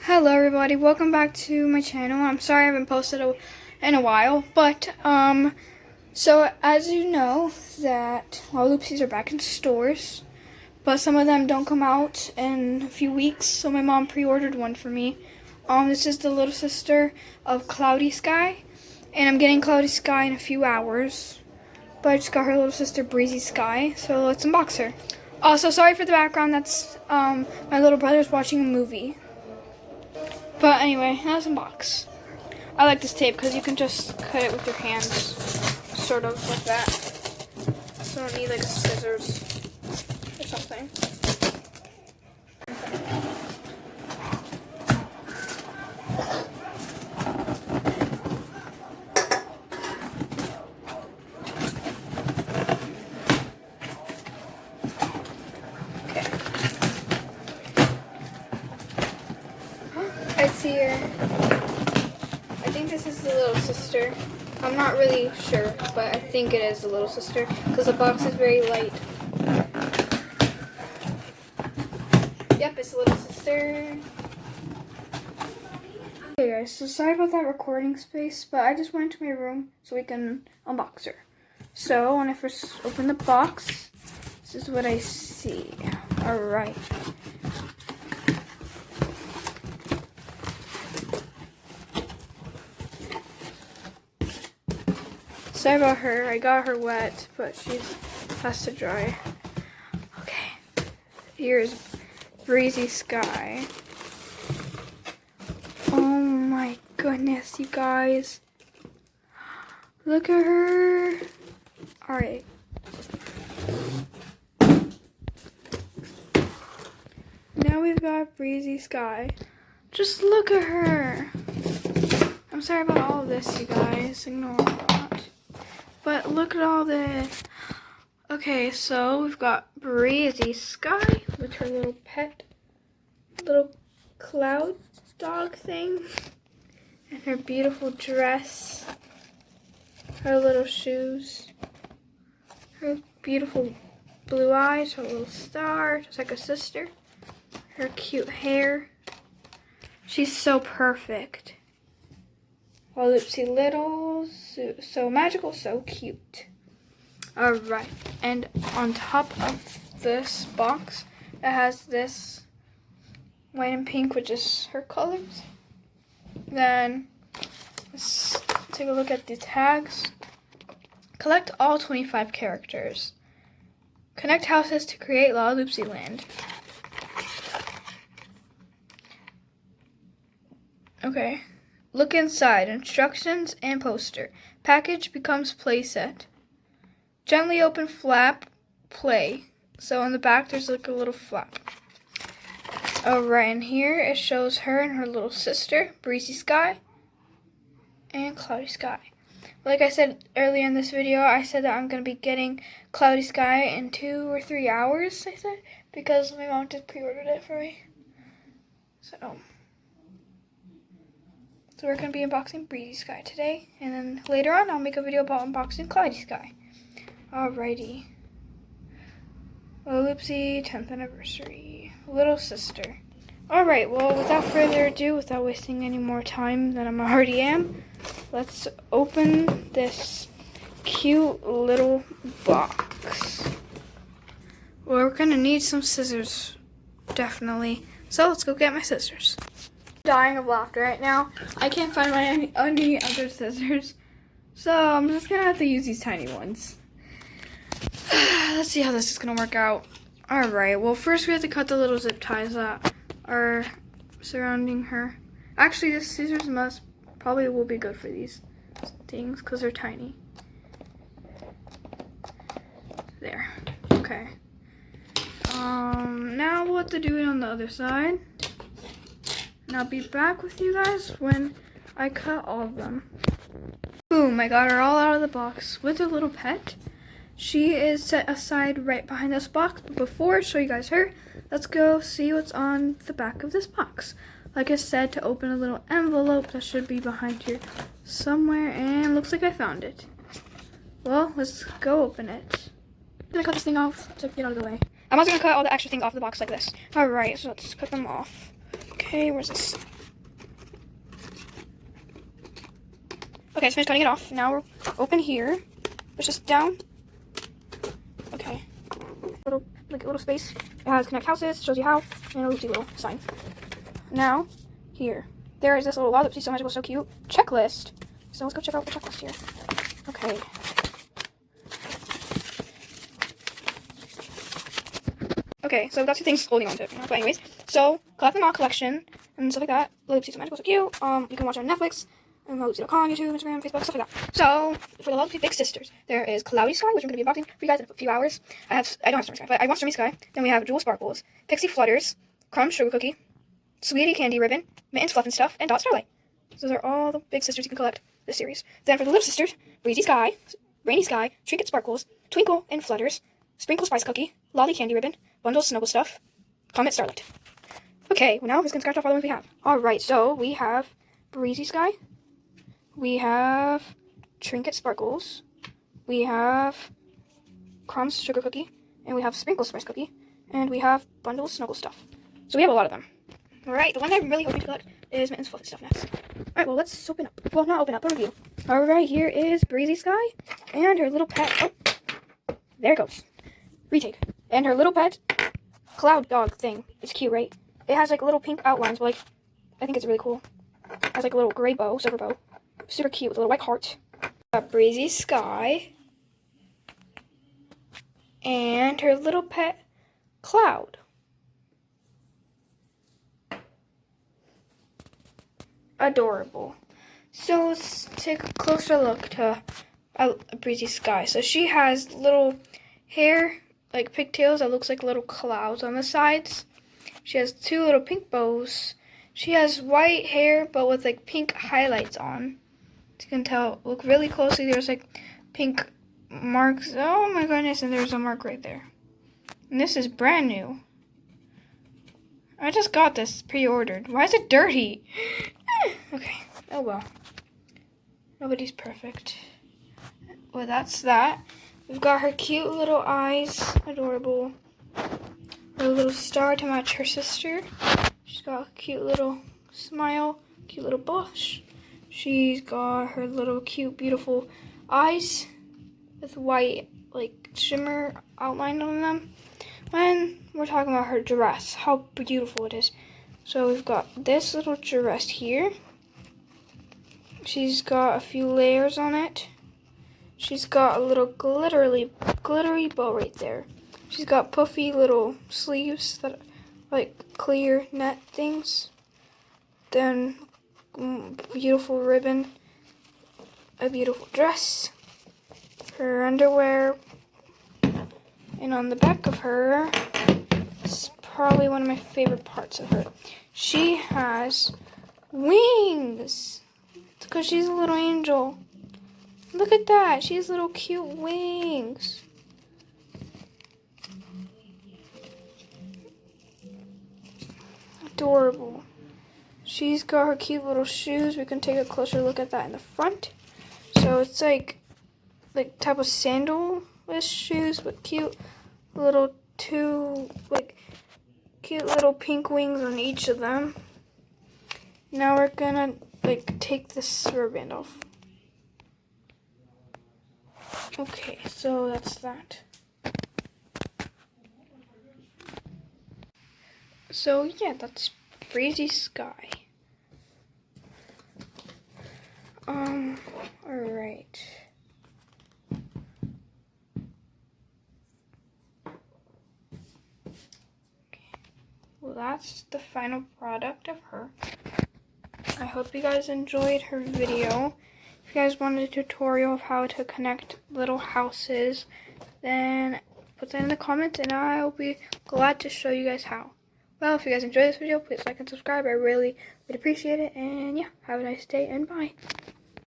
Hello everybody, welcome back to my channel. I'm sorry I haven't posted in a while, but so as you know that Lalaloopsies are back in stores, but some of them don't come out in a few weeks, so my mom pre-ordered one for me. This is the little sister of Cloudy Sky, and I'm getting Cloudy Sky in a few hours, but I just got her little sister Breezy Sky, so let's unbox her. Also, sorry for the background, that's my little brother's watching a movie. But anyway, let's unbox. I like this tape because you can just cut it with your hands, sort of like that. So I don't need like scissors or something. I see her. I think this is the little sister. I'm not really sure, but I think it is the little sister because the box is very light. Yep, it's the little sister. Okay guys, so sorry about that recording space, but I just went into my room so we can unbox her. So when I first open the box, this is what I see. Alright. Sorry about her, I got her wet, but she has to dry. Okay, here's Breezy Sky. Oh my goodness, you guys. Look at her. Alright. Now we've got Breezy Sky. Just look at her. I'm sorry about all of this, you guys. Ignore that. But look at all this. Okay, so we've got Breezy Sky with her little pet, little cloud dog thing, and her beautiful dress, her little shoes, her beautiful blue eyes, her little star, just like a sister, her cute hair. She's so perfect. Lalaloopsy little, so magical, so cute. Alright, and on top of this box, it has this white and pink, which is her colors. Then, let's take a look at the tags. Collect all 25 characters. Connect houses to create Lalaloopsy land. Okay. Look inside. Instructions and poster. Package becomes playset. Gently open flap. Play. So on the back there's like a little flap. Alright, and here it shows her and her little sister, Breezy Sky and Cloudy Sky. Like I said earlier in this video, I said that I'm going to be getting Cloudy Sky in 2 or 3 hours, I said, because my mom just pre-ordered it for me. So we're going to be unboxing Breezy Sky today, and then later on I'll make a video about unboxing Cloudy Sky. Alrighty. Lalaloopsy 10th anniversary. Little sister. Alright, well without further ado, without wasting any more time than I already am, let's open this cute little box. Well, we're going to need some scissors, definitely. So let's go get my scissors. Dying of laughter right now. I can't find my any other scissors, so I'm just gonna have to use these tiny ones. Let's see how this is gonna work out. Alright, well first we have to cut the little zip ties that are surrounding her. Actually, the scissors probably will be good for these things because they're tiny. There. Okay. Now we'll have to do it on the other side. And I'll be back with you guys when I cut all of them. Boom, I got her all out of the box with her little pet. She is set aside right behind this box. But before I show you guys her, let's go see what's on the back of this box. Like I said, to open a little envelope that should be behind here somewhere, and looks like I found it. Well, let's go open it. I'm gonna cut this thing off to get out of the way. I'm also gonna cut all the extra things off the box like this. Alright, so let's cut them off. Okay, where's this? Okay, so finished cutting it off. Now we're open here. Push this down. Okay. Little space. It has connect houses, shows you how, and a loopsy little sign. Now, here. There is this little Lalaloopsy, so magical, so cute. Checklist. So let's go check out the checklist here. Okay. Okay, so that's 2 things holding on to it. But anyways, so collect them all, collection, and stuff like that. Lalaloopsy, so magical, so cute. You can watch it on Netflix, and Lalaloopsy.com, YouTube, Instagram, Facebook, stuff like that. So, for the Lalaloopsy Big Sisters, there is Cloudy Sky, which I'm going to be unboxing for you guys in a few hours. I don't have Stormy Sky, but I want Stormy Sky. Then we have Jewel Sparkles, Pixie Flutters, Crumb Sugar Cookie, Sweetie Candy Ribbon, Mittens Fluff and Stuff, and Dot Starlight. So those are all the Big Sisters you can collect this series. Then for the Little Sisters, Breezy Sky, Rainy Sky, Trinket Sparkles, Twinkle and Flutters, Sprinkle Spice Cookie, Lolly Candy Ribbon, Bundle Snuggle Stuff, Comet Starlight. Okay, well now we're just going to scratch off all the ones we have. Alright, so we have Breezy Sky, we have Trinket Sparkles, we have Crumbs Sugar Cookie, and we have Sprinkle Spice Cookie, and we have Bundle Snuggle Stuff. So we have a lot of them. Alright, the one I'm really hoping to collect is Mittens Fluff and Stuff next. Alright, well let's open up. Well, not open up, but review. Alright, here is Breezy Sky, and her little pet. Oh, there it goes. Retake. And her little pet cloud dog thing. It's cute, right? It has like little pink outlines, but like, I think it's really cool. It has like a little gray bow, silver bow. Super cute with a little white heart. Got Breezy Sky. And her little pet Cloud. Adorable. So let's take a closer look to Breezy Sky. So she has little hair, like pigtails that looks like little clouds on the sides. She has 2 little pink bows. She has white hair, but with like pink highlights on. As you can tell, look really closely. There's like pink marks. Oh my goodness, and there's a mark right there. And this is brand new. I just got this pre-ordered. Why is it dirty? Okay, oh well. Nobody's perfect. Well, that's that. We've got her cute little eyes. Adorable. Her little star to match her sister. She's got a cute little smile. Cute little blush. She's got her little cute, beautiful eyes with white, like, shimmer outlined on them. When we're talking about her dress, how beautiful it is. So we've got this little dress here. She's got a few layers on it. She's got a little glittery bow right there. She's got puffy little sleeves that are like clear net things. Then beautiful ribbon, a beautiful dress, her underwear, and on the back of her, it's probably one of my favorite parts of her. She has wings. It's because she's a little angel. Look at that. She has little cute wings. Adorable. She's got her cute little shoes. We can take a closer look at that in the front. So it's like type of sandal-ish shoes with cute little cute little pink wings on each of them. Now we're gonna take this rubber band off. Okay, so that's that. So yeah, that's Breezy Sky. Alright. Well, that's the final product of her. I hope you guys enjoyed her video. If you guys wanted a tutorial of how to connect little houses, then put that in the comments and I'll be glad to show you guys how. Well, if you guys enjoyed this video, please like and subscribe. I really would appreciate it. And yeah, have a nice day and bye.